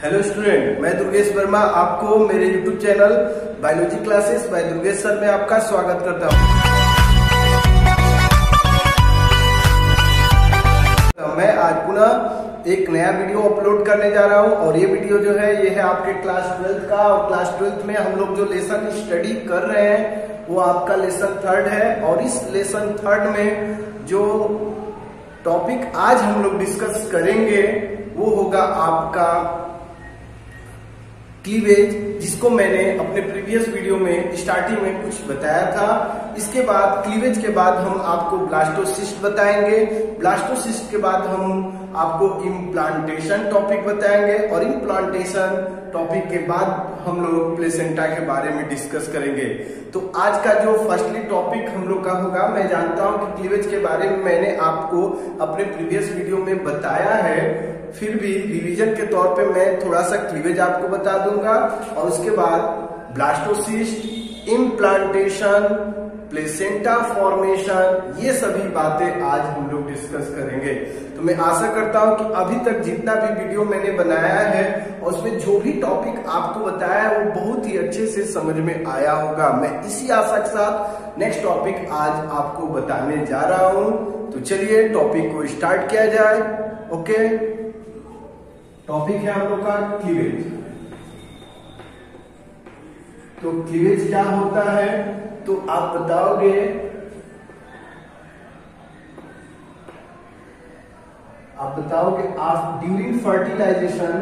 Hello student, मैं दुर्गेश वर्मा आपको मेरे YouTube channel biology classes bye Durgesh sir में आपका स्वागत करता हूं। मैं आज पुनः एक नया वीडियो अपलोड करने जा रहा हूं और ये वीडियो जो है ये है आपके क्लास 12th का। और क्लास 12th में हम लोग जो लेसन स्टडी कर रहे हैं वो आपका लेसन 3rd है। और इस लेसन 3rd में जो टॉपिक आज हम लोग डिस्कस करेंगे वो होगा आपका क्लीवेज, जिसको मैंने अपने प्रीवियस वीडियो में स्टार्टिंग में कुछ बताया था। इसके बाद क्लीवेज के बाद हम आपको ब्लास्टोसिस्ट बताएंगे। ब्लास्टोसिस्ट के बाद हम आपको इम्प्लांटेशन टॉपिक बताएंगे और इम्प्लांटेशन टॉपिक के बाद हम लोग प्लेसेंटा के बारे में डिस्कस करेंगे। तो आज का जो फर्स्टली टॉपिक हम लोग का होगा, मैं जानता हूं कि क्लीवेज के बारे में मैंने आपको अपने प्रीवियस वीडियो में बताया है, फिर भी रिवीजन के तौर पे मैं थोड़ा सा क्लीवेज आपको बता दूंगा और उसके बाद ब्लास्टोसिस्ट, इम्प्लांटेशन, प्लेसेंटा फॉर्मेशन, ये सभी बातें आज हम लोग डिस्कस करेंगे। तो मैं आशा करता हूं कि अभी तक जितना भी वीडियो मैंने बनाया है और उसमें जो भी टॉपिक आपको बताया है वो बहुत ही अच्छे से समझ में आया होगा। मैं इसी आशा के साथ नेक्स्ट टॉपिक आज आपको बताने जा रहा हूं। तो चलिए टॉपिक को स्टार्ट किया जाए। ओके, टॉपिक है हम लोग का क्लीवेज। तो क्लीवेज क्या होता है तो आप बताओगे, आप during fertilization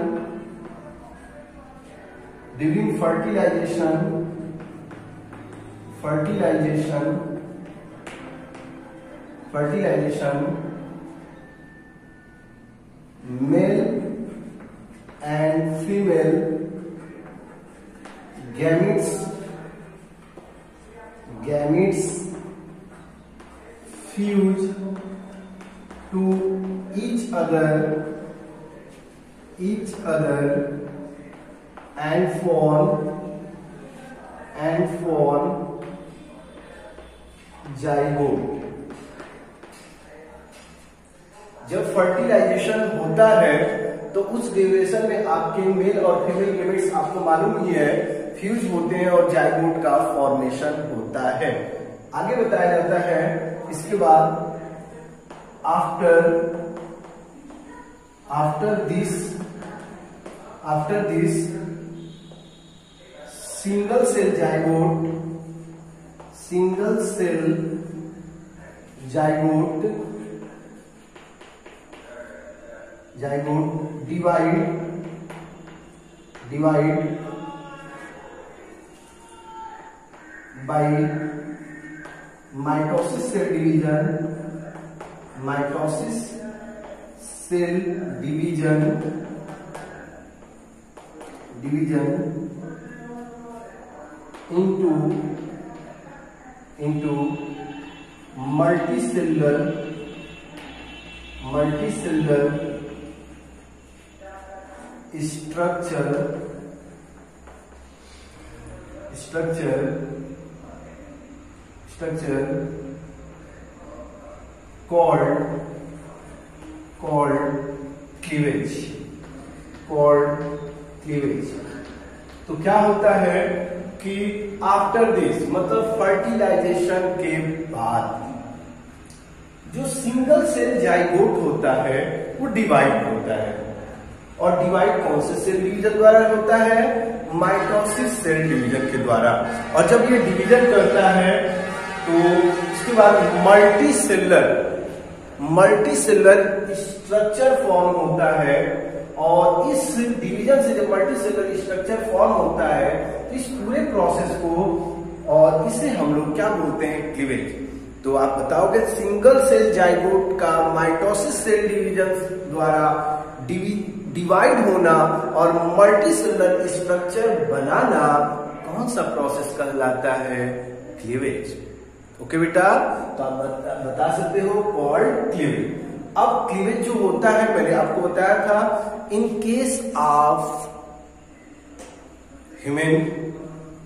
male and female gametes fuse to each other and form zygote। जब फर्टिलाइजेशन होता है तो उस ड्यूरेशन में आपके मेल और फीमेल गैमेट्स आपको मालूम ही है फ्यूज होते हैं और जाइगोट का फॉर्मेशन होता है। आगे बताया जाता है इसके बाद after this single cell zygote divide by mitosis cell division into multicellular structure called cleavage। तो क्या होता है कि आफ्टर दिस मतलब फर्टिलाइजेशन के बाद जो सिंगल सेल जाइगोट होता है वो डिवाइड होता है। और डिवाइड कौन से सेल डिवीजन द्वारा होता है? माइटोसिस सेल डिवीजन के द्वारा। और जब ये डिवीजन करता है तो उसके बाद मल्टीसेलर स्ट्रक्चर फॉर्म होता है। और इस डिवीजन से जब मल्टीसेलर स्ट्रक्चर फॉर्म होता है तो इस पूरे प्रोसेस को और इसे हम लोग क्या बोलते हैं? क्लीवेज। तो आप बताओगे सिंगल सेल जाइगोट का माइटोसिस सेल डिवीजन द्वारा डिवाइड होना और मल्टीसेलर स्ट्रक्चर बनाना कौन सा प्रोसेस कहलाता है? क्लीवेज। ओके बेटा, तो आप बता सकते हो कॉल्ड क्लीवेज। अब क्लीवेज जो होता है मैंने आपको बताया था, in case of human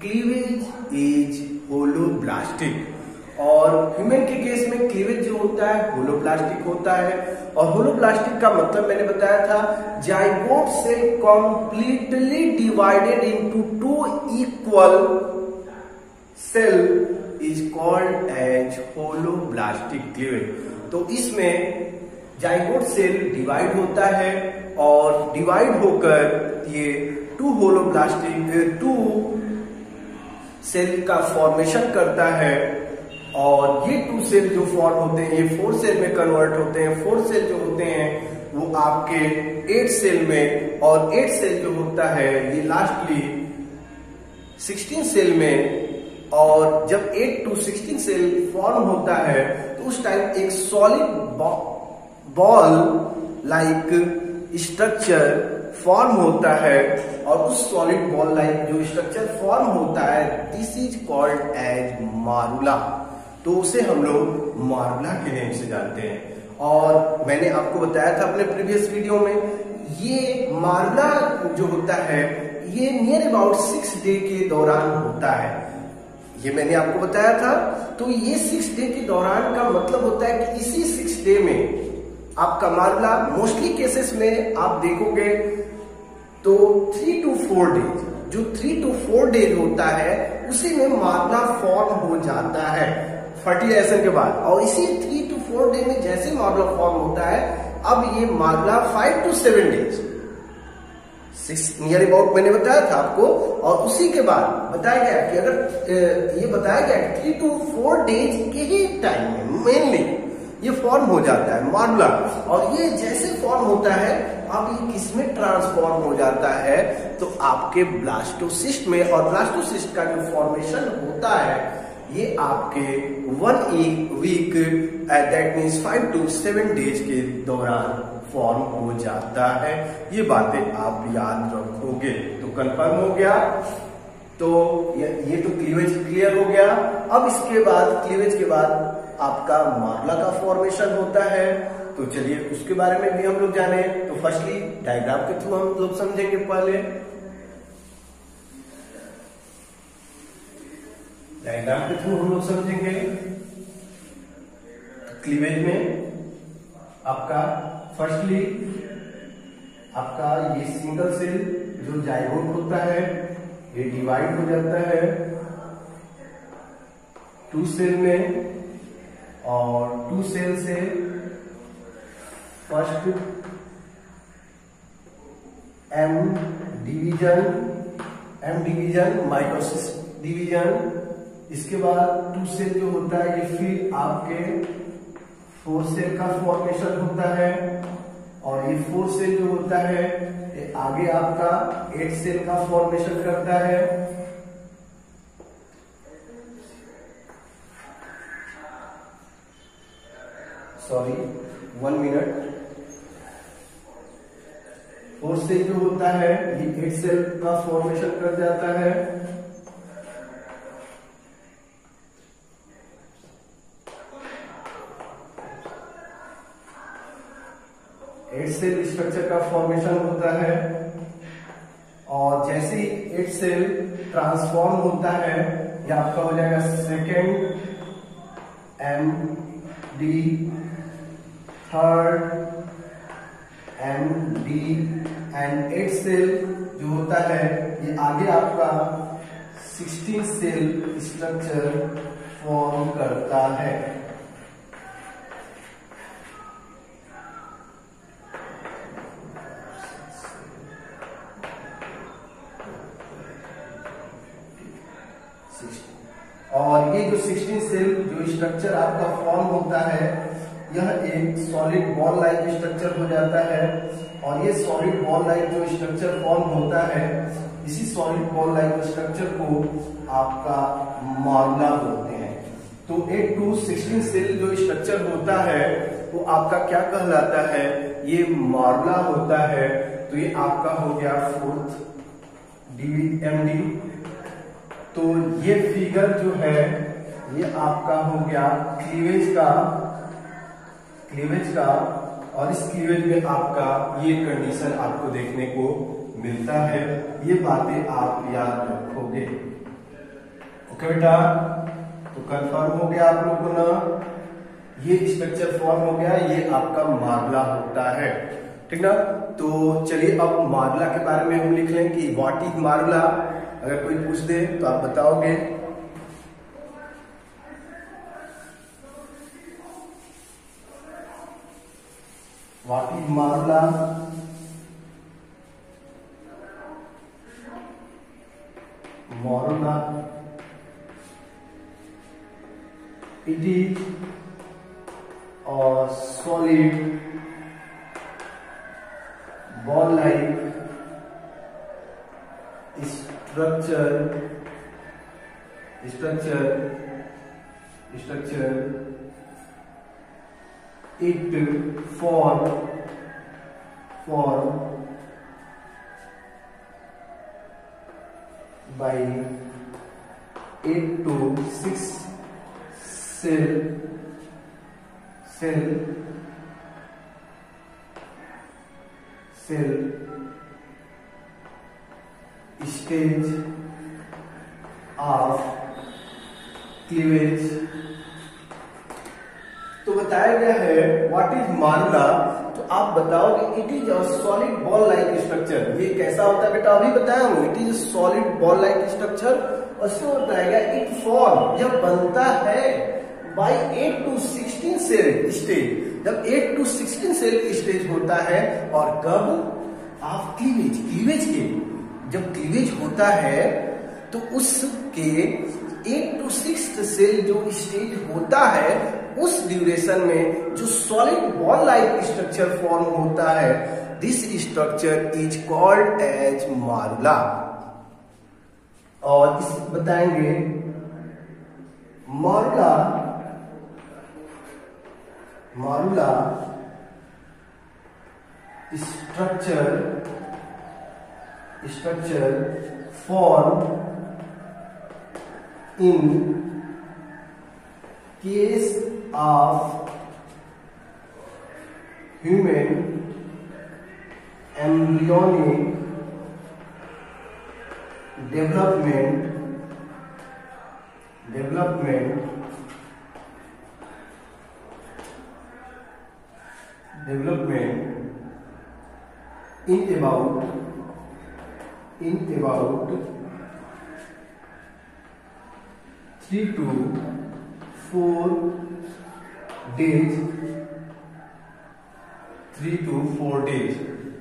cleavage is holoblastic. और ह्यूमन के केस में क्लीवेज जो होता है होलोब्लास्टिक होता है। और होलोब्लास्टिक का मतलब मैंने बताया था, zygote cell completely divided into two equal cell is called as holoblastic cleavage. तो इसमें जाइगोट सेल डिवाइड होता है और डिवाइड होकर ये टू सेल का फॉर्मेशन करता है। और ये टू सेल जो फॉर्म होते हैं ये 4 सेल में कन्वर्ट होते हैं। 4 सेल जो होते हैं वो आपके 8 सेल में, और 8 सेल जो होता है ये लास्टली 16 सेल में। और जब 8 to 16 सेल फॉर्म होता है तो उस टाइम एक solid ball like structure form होता है। और उस सॉलिड बॉल लाइक जो स्ट्रक्चर फॉर्म होता है दिस इज कॉल्ड एज मारुला। तो उसे हम लोग मारुला के नेम से जानते हैं। और मैंने आपको बताया था अपने प्रीवियस वीडियो में, ये मारुला जो होता है ये नियर अबाउट 6 डे के दौरान होता है। ये मैंने आपको बताया था। तो ये 6 डे के दौरान का मतलब होता है कि इसी 6 डे में आपका मारुला, मोस्टली केसेस में आप देखोगे तो 3 to 4 डेज, जो 3 to 4 डेज होता है उसी में मारुला फॉर्म हो जाता है फर्टिलाइजेशन के बाद। और इसी 3 to 4 डे में जैसे मारुला फॉर्म होता है, अब ये मारुला 5 to 7 डेज, 6 नियर अबाउट मैंने बताया था आपको। और उसी के बाद बताया गया कि अगर ये बताया गया कि 3 to 4 डेज के ही टाइम में मेनली ये फॉर्म हो जाता है मारुला। और ये जैसे फॉर्म होता है अब ये किसमें ट्रांसफॉर्म हो जाता है, तो आपके ब्लास्टोसिस्ट में। और ब्लास्टोसिस्ट का जो फॉर्मेशन होता है ये आपके 1 week that means 5 to 7 days के दौरान फॉर्म हो जाता है। ये बातें आप याद रखोगे। तो कंफर्म हो गया। तो ये तो क्लीवेज क्लियर हो गया। अब इसके बाद क्लीवेज के बाद आपका मारुला का फॉर्मेशन होता है। तो चलिए उसके बारे में भी हम लोग जाने। तो फर्स्टली डायग्राम के थ्रू हम लोग समझेंगे। पहले डायग्राम के थ्रू हम लोग समझेंगे। क्लीवेज में आपका फर्स्टली आपका ये सिंगल सेल जो जाइगोट होता है ये डिवाइड हो जाता है 2 सेल में। और 2 सेल से first M division mitosis division. इसके बाद 2 सेल जो होता है ये फिर आपके 4 सेल का फॉर्मेशन होता है। और ये 4 सेल जो होता है ये आगे आपका 8 सेल का फॉर्मेशन करता है। Sorry 1 minute. 4 सेल जो होता है ये 8 सेल का फॉर्मेशन कर जाता है। सेल स्ट्रक्चर का फॉर्मेशन होता है। और जैसे ही 8 सेल ट्रांसफॉर्म होता है ये आपका हो जाएगा second MD, third MD and 8 cell जो होता है ये आगे आपका 16 सेल स्ट्रक्चर फॉर्म करता है। और ये जो 16 सेल जो स्ट्रक्चर आपका फॉर्म होता है यह एक सॉलिड बॉल लाइक स्ट्रक्चर हो जाता है। और ये सॉलिड बॉल लाइक जो स्ट्रक्चर फॉर्म होता है इसी सॉलिड बॉल लाइक स्ट्रक्चर को आपका मारुला बोलते हैं। तो 8 to 16 सेल जो स्ट्रक्चर होता है वो आपका क्या कहलाता है, ये मारुला होता है। तो ये आपका हो गया 4th MD। तो ये फिगर जो है ये आपका हो गया क्लीवेज का। और इस क्लीवेज में आपका ये कंडीशन आपको देखने को मिलता है। ये बातें आप याद रखोगे। ओके बेटा, तो कंफर्म हो गया आप लोग को ना, ये स्ट्रक्चर फॉर्म हो गया, ये आपका मार्बला होता है, ठीक ना। तो चलिए अब मार्बला के बारे में हम लिख लें कि व्हाट इज मार्बला। अगर कोई पूछ दे तो आप बताओगे। What is morula? Morula it is a solid ball-like structure it form by 8 to 6 cell stage of cleavage। तो बताया गया है व्हाट इज मार्बला, तो आप बताओगे it is a solid ball like structure. ये कैसा होता है बेटा? अभी बताया हूं, it is solid ball like structure. उसको बताएगा इट फॉर्म, जब बनता है बाई 8 to 16 सेल स्टेज, जब 8 to 16 सेल स्टेज होता है। और कब? आप क्लीवेज के जब क्लीवेज होता है तो उसके 8 to 6 सेल जो स्टेज होता है, उस ड्यूरेशन में जो solid ball like structure form होता है, this structure is called as morula. और इस बताएंगे मार्बला structure form in case of human embryonic development in about 3 to 4 days।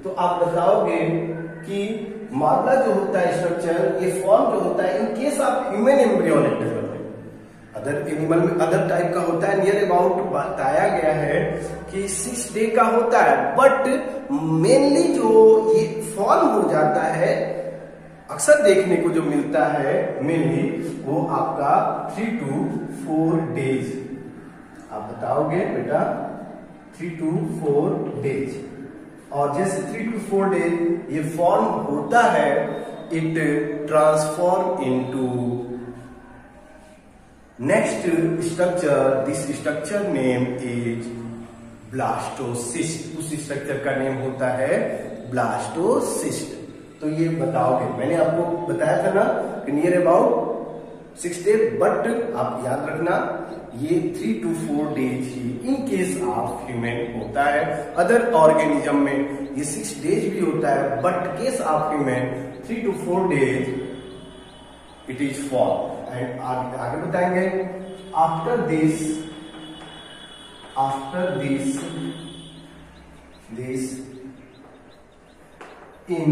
तो आप बताओगे कि मार्बला जो होता है स्ट्रक्चर, ये फॉर्म जो होता है in case of human embryonic development. Other animal में अदर टाइप का होता है, नियर अबाउट बताया गया है कि 6 डे का होता है, बट मेनली जो ये फॉर्म हो जाता है, अक्सर देखने को जो मिलता है मेनली, वो आपका 3 to 4 डेज। आप बताओगे बेटा 3 to 4 डेज। और जैसे 3 to 4 डेज ये फॉर्म होता है, it transform into next structure. This structure name is blastocyst. उस स्ट्रक्चर का नेम होता है ब्लास्टोसिस्ट। तो ये बताओगे, मैंने आपको बताया था ना कि नियर अबाउट 6 डे, बट आप याद रखना ये 3 to 4 days he in case of human होता है। अदर ऑर्गेनिज्म में ये 6 डेज भी होता है, but case of human 3 to 4 days it is form. And आगे बताएंगे after this in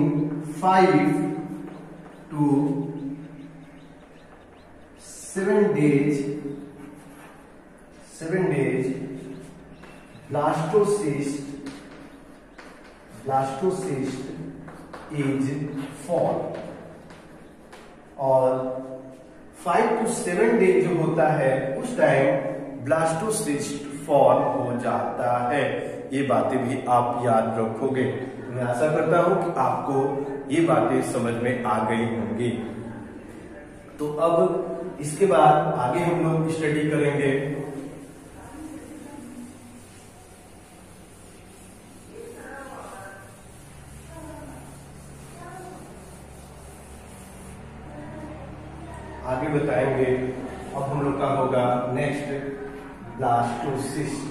5 to 7 days blastocyst is formed। और 5 to 7 डेज जो होता है उस टाइम ब्लास्टोसिस्ट फॉर्म हो जाता है। ये बातें भी आप याद रखोगे। मैं आशा करता हूं कि आपको ये बातें समझ में आ गई होंगी। तो अब इसके बाद आगे हम लोग स्टडी करेंगे आगे बताएंगे अब हम लोग का होगा नेक्स्ट ब्लास्टोसिस्ट।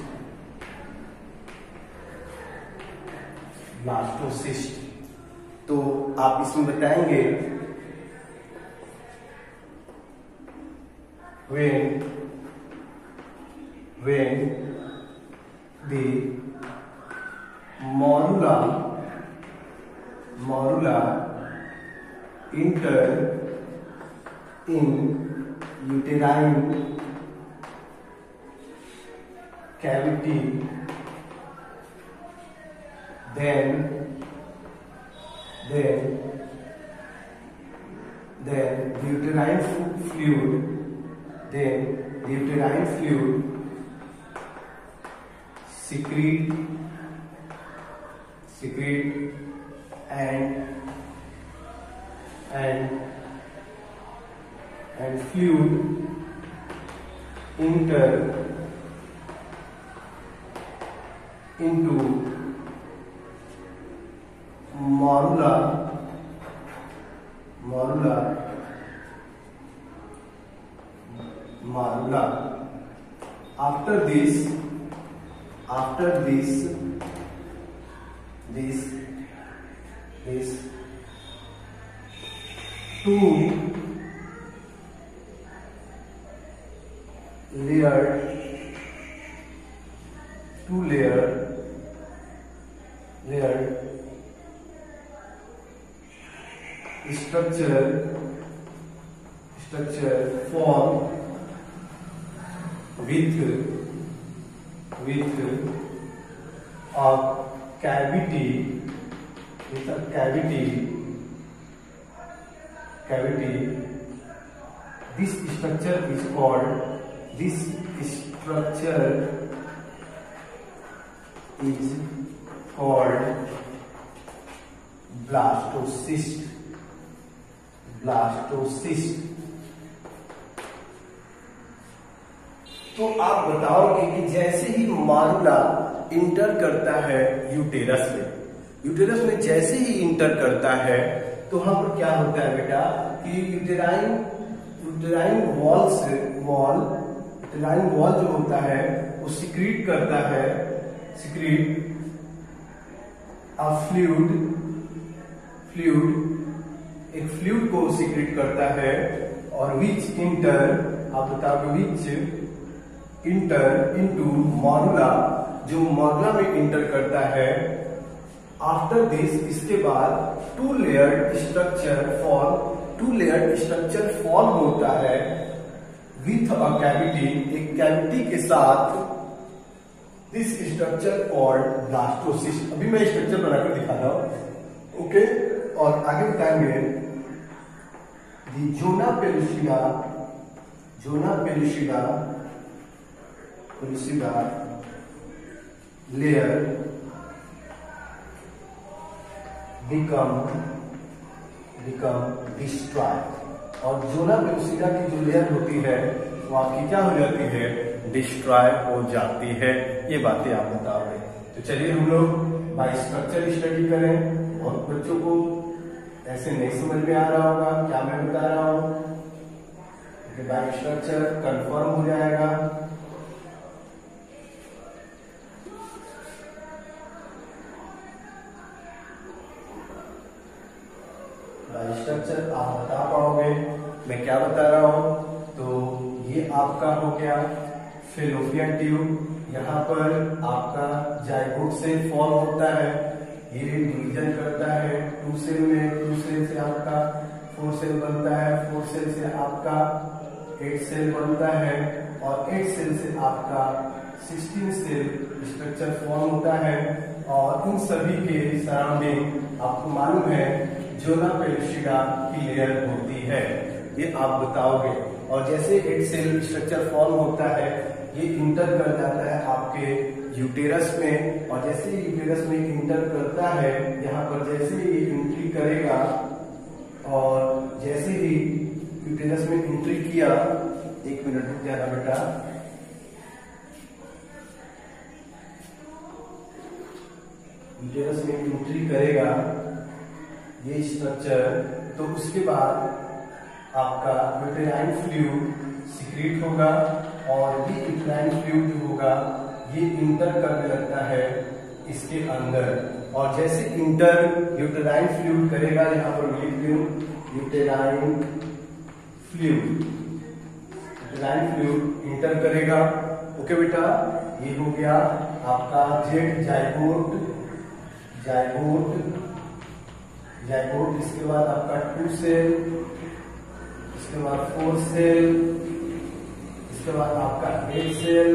ब्लास्टोसिस्ट तो आप इसमें बताएंगे when the morula enter in uterine cavity, then the uterine fluid secrete and fluid enter into morula. After this two layer structure form with a cavity. This structure is called blastocyst. तो आप बताओगे कि जैसे ही मारुला inter करता है uterus में जैसे ही inter करता है तो वहां पर क्या होता है बेटा कि यूटेराइन वॉल जो होता है वो सिक्रीट करता है एक फ्लूइड को सिक्रीट करता है और विच इंटर इनटू मॉरुला, जो मॉरुला में इंटर करता है। आफ्टर दिस इसके बाद टू लेयर्ड स्ट्रक्चर फॉर्म होता है विथ अ कैविटी, एक कैविटी के साथ। This structure called blastocyst. अभी मैं स्ट्रक्चर बनाकर दिखा रहा हूं, ओके। और आगे बताएंगे the zona pellucida layer become destroyed। और जोना पेलुसिडा की जो लेयर होती है वो आपकी क्या हो जाती है, डिस्ट्रॉय हो जाती है। ये बातें आप बताओगे। तो चलिए हम लोग बाय स्ट्रक्चर स्टडी करें। और बच्चों को ऐसे नहीं समझ में आ रहा होगा क्या मैं बता रहा हूं, बाय स्ट्रक्चर कंफर्म हो जाएगा। स्ट्रक्चर आप बता पाओगे मैं क्या बता रहा हूं। तो ये आपका हो गया फेलोपियन ट्यूब। यहाँ पर आपका जाइगोट सेल फॉर्म होता है, ये डिवीजन करता है 2 सेल में। 2 सेल से आपका 4 सेल बनता है, 4 सेल से आपका 8 सेल बनता है और 8 सेल से आपका 16 सेल स्ट्रक्चर फॉर्म होता है। और इन सभी के सराउंडिंग आपको मालूम है जोना पेलुसिडा की लेयर होती है, ये आप बताओगे। और जैसे 8 सेल स्ट्रक्चर फॉर्म होता है ये इंटर कर जाता है आपके यूटेरस में। और जैसे ही यूटेरस में इंटर करता है, यहाँ पर जैसे ही एंट्री करेगा और जैसे ही यूटेरस में एंट्री किया, 1 मिनट रुक जाना बेटा। यूटेरस में एंट्री करेगा ये स्ट्रक्चर, तो उसके बाद आपका यूटेराइन फ्लूइड सिक्रीट होगा और ये यूटेराइन फ्लूइड जो होगा ये इंटर करने लगता है इसके अंदर। और जैसे इंटर यूटेराइन फ्लूइड करेगा, यहाँ पर लिख दूं uterine fluid, uterine fluid inter करेगा। ओके बेटा, ये हो गया आपका जेड जाइगोट, जाइगोट। इसके बाद आपका 2 सेल, इसके बाद 4 सेल, इसके बाद आपका 8 सेल,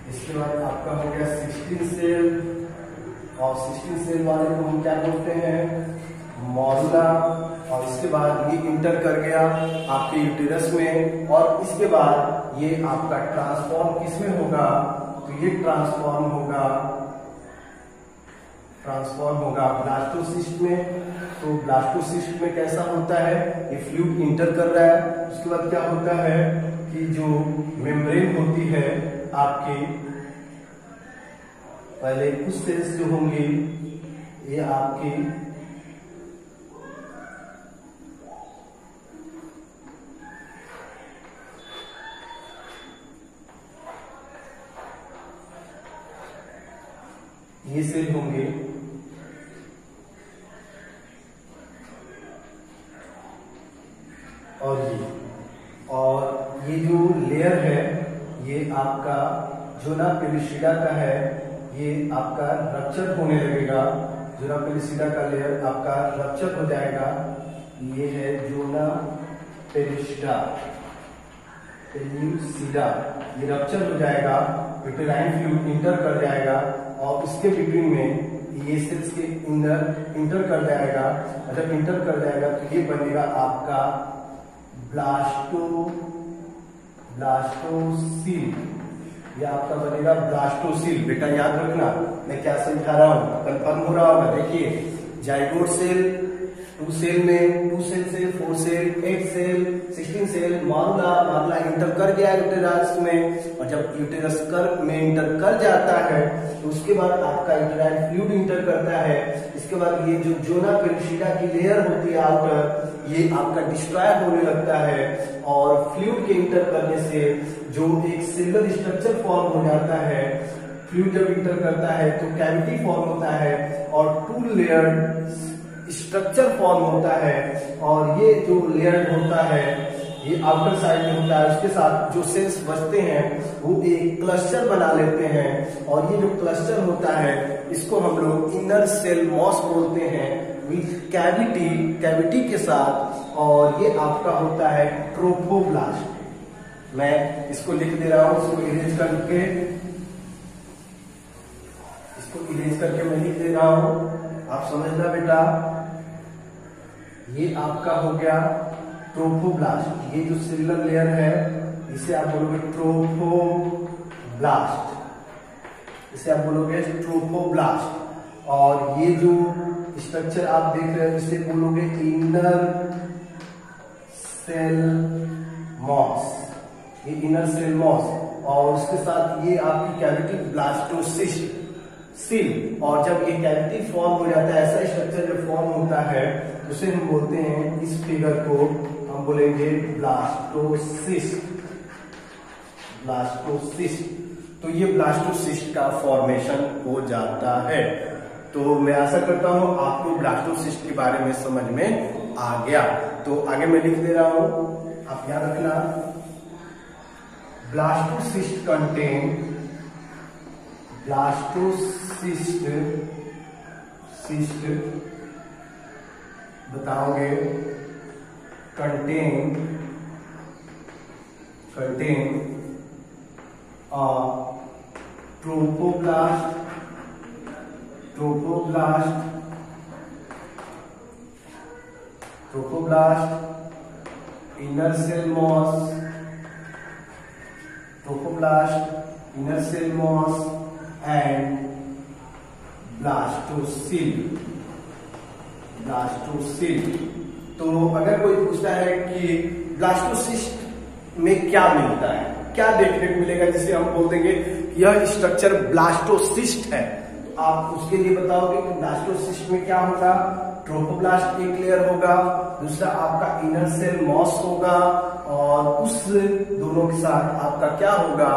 इसके बाद आपका हो गया 16 सेल। और 16 सेल वाले को हम क्या बोलते हैं, मॉडुला। और इसके बाद ये इंटर कर गया आपके यूटेरस में, और इसके बाद ये आपका ट्रांसफॉर्म किसमें होगा, तो ये ट्रांसफॉर्म होगा ब्लास्टोसिस्ट में। तो ब्लास्टोसिस्ट में कैसा होता है, ये फ्लूइड इंटर कर रहा है, उसके बाद क्या होता है कि जो मेम्ब्रेन होती है आपकी, पहले कुछ सेल्स जो होंगी ये आपकी ये सेल होंगे, और ये जो लेयर है ये आपका जोना पेलिसिडा का है, ये आपका रप्चर होने लगेगा। जोना पेलिसिडा का लेयर आपका रप्चर हो जाएगा। ये है जोना पेलिसिडा, ये रप्चर हो जाएगा, यूटेराइन फ्लूइड इंटर कर जाएगा और इसके बिटवीन में ये सेल्स के अंदर इंटर कर जाएगा। जब इंटर कर जाएगा तो ये बनेगा आपका ब्लास्टोसील, ये आपका बनेगा ब्लास्टोसील। बेटा याद रखना मैं क्या समझा रहा हूँ, कंफर्म हो रहा होगा। देखिए जाइगोट सेल, 2 सेल में 2 सेल से 4 सेल, 8 सेल, 16 सेल, मॉडुला इंटर कर गया यूटेरस में। और जब यूटेरस में इंटर कर जाता है तो उसके बाद आपका यूटेराइन फ्लूइड इंटर करता है। इसके बाद ये जो जोना पेलिसिडा की लेयर होती है आउटर, ये आपका डिस्ट्रॉय होने लगता है और फ्लूइड के इंटर करने से जो एक सेलुलर स्ट्रक्चर फॉर्म हो जाता है। फ्लूइड जब इंटर करता है तो कैविटी फॉर्म होता है और 2 लेयर स्ट्रक्चर फॉर्म होता है। और ये जो लेयर होता है ये आउटर साइड में होता है, उसके साथ जो सेल्स बचते हैं वो एक क्लस्टर बना लेते हैं। और ये जो क्लस्टर होता है इसको हम लोग इनर सेल मॉस बोलते हैं, विथ कैविटी के साथ। और ये आपका होता है ट्रोफोब्लास्ट। मैं इसको लिख दे रहा हूं, इसको इरेज करके मैं लिख दे रहा हूं, आप समझना बेटा। ये आपका हो गया ट्रोफोब्लास्ट, ये जो सेलुलर लेयर है इसे आप बोलोगे ट्रोफोब्लास्ट, इसे आप बोलोगे ट्रोफोब्लास्ट। और ये जो स्ट्रक्चर आप देख रहे हो इसे बोलोगे इनर सेल मॉस, ये इनर सेल मॉस। और उसके साथ ये आपकी कैविटी ब्लास्टोसिस्ट सील। और जब ये कैविटी फॉर्म हो जाता है, ऐसा स्ट्रक्चर जब फॉर्म होता है उसे हम बोलते हैं, इस फिगर को हम बोलेंगे ब्लास्टोसिस्ट। तो ये ब्लास्टोसिस्ट का फॉर्मेशन हो जाता है। तो मैं आशा करता हूं आपको ब्लास्टोसिस्ट के बारे में समझ में आ गया। तो आगे मैं लिख दे रहा हूं, आप याद रखना। ब्लास्टोसिस्ट कंटेन, सिस्ट बताओगे, contain trophoblast, inner cell mass, and blastocoel. तो अगर कोई पूछता है कि ब्लास्टोसिस्ट में क्या मिलता है, क्या देखने को मिलेगा जिसे हम बोल देंगे यह स्ट्रक्चर ब्लास्टोसिस्ट है, तो आप उसके लिए बताओगे कि ब्लास्टोसिस्ट में क्या होगा। ट्रोफोब्लास्ट एक लेयर होगा, दूसरा आपका इनर सेल मॉस होगा, और उस दोनों के साथ आपका क्या होगा,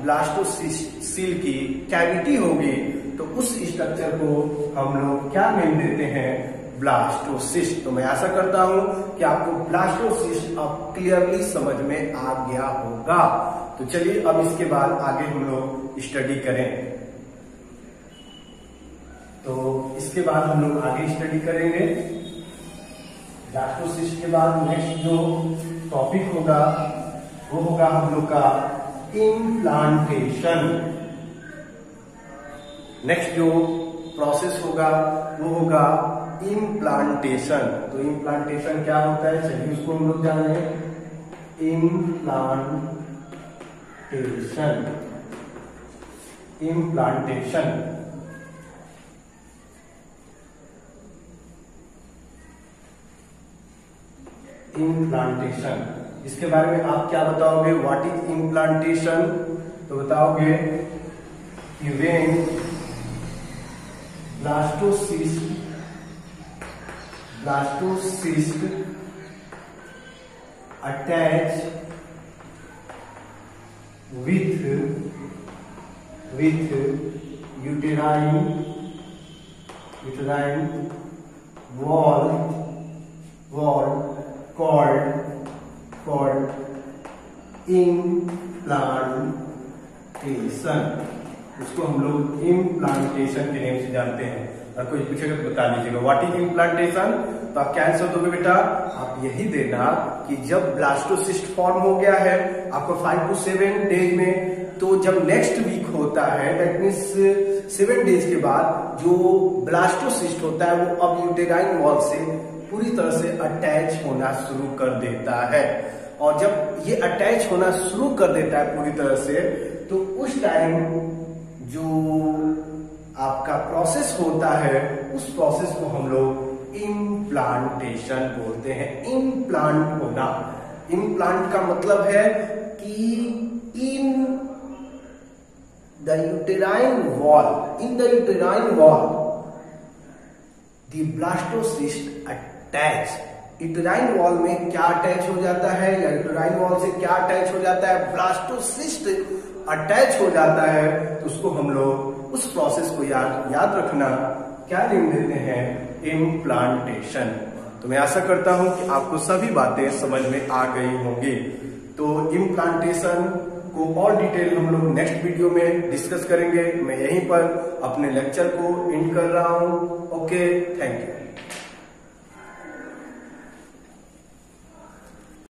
ब्लास्टोसिल की कैविटी होगी। तो उस स्ट्रक्चर को हम लोग क्या नेम देते हैं, ब्लास्टोसिस्ट। तो मैं आशा करता हूं कि आपको ब्लास्टोसिस्ट अब क्लियरली समझ में आ गया होगा। तो चलिए अब इसके बाद आगे हम लोग स्टडी करें। तो इसके बाद हम लोग आगे स्टडी करेंगे। ब्लास्टोसिस्ट के बाद नेक्स्ट जो टॉपिक होगा वो होगा हम लोग का इम्प्लांटेशन। नेक्स्ट जो प्रोसेस होगा वो होगा इम्प्लांटेशन। तो इम्प्लांटेशन क्या होता है, चलिए उसको हम लोग जान रहे हैं। इम्प्लांटेशन इसके बारे में आप क्या बताओगे, व्हाट इज इम्प्लांटेशन। तो बताओगे कि when blastocyst attach with uterine wall called implantation। उसको हम लोग इम्प्लांटेशन के नेम से जानते हैं। और कोई पूछेगा तो बता दीजिएगा व्हाट इज इम्प्लांटेशन। तो आप क्या आंसर दोगे बेटा, आप यही देना कि जब ब्लास्टोसिस्ट फॉर्म हो गया है आपको 5 to 7 डेज में, तो जब नेक्स्ट वीक होता है दैट मीन्स 7 डेज के बाद जो ब्लास्टोसिस्ट होता है वो अब यूटेराइन वॉल से पूरी तरह से अटैच होना शुरू कर देता है। और जब ये अटैच होना शुरू कर देता है पूरी तरह से, तो उस टाइम जो आपका प्रोसेस होता है उस प्रोसेस को हम लोग इम्प्लांटेशन बोलते हैं। इम्प्लांट होना, इम्प्लांट का मतलब है कि in the uterine wall the blastocyst attach. Uterine wall में क्या अटैच हो जाता है, या यूटेराइन वॉल से क्या अटैच हो जाता है, ब्लास्टोसिस्ट अटैच हो जाता है। तो उसको हम लोग उस प्रोसेस को याद रखना, क्या नेम देते हैं, इम्प्लांटेशन। तो मैं आशा करता हूं कि आपको सभी बातें समझ में आ गई होंगी। तो इम्प्लांटेशन को और डिटेल हम लोग नेक्स्ट वीडियो में डिस्कस करेंगे। मैं यहीं पर अपने लेक्चर को एंड कर रहा हूं। Okay, thank you.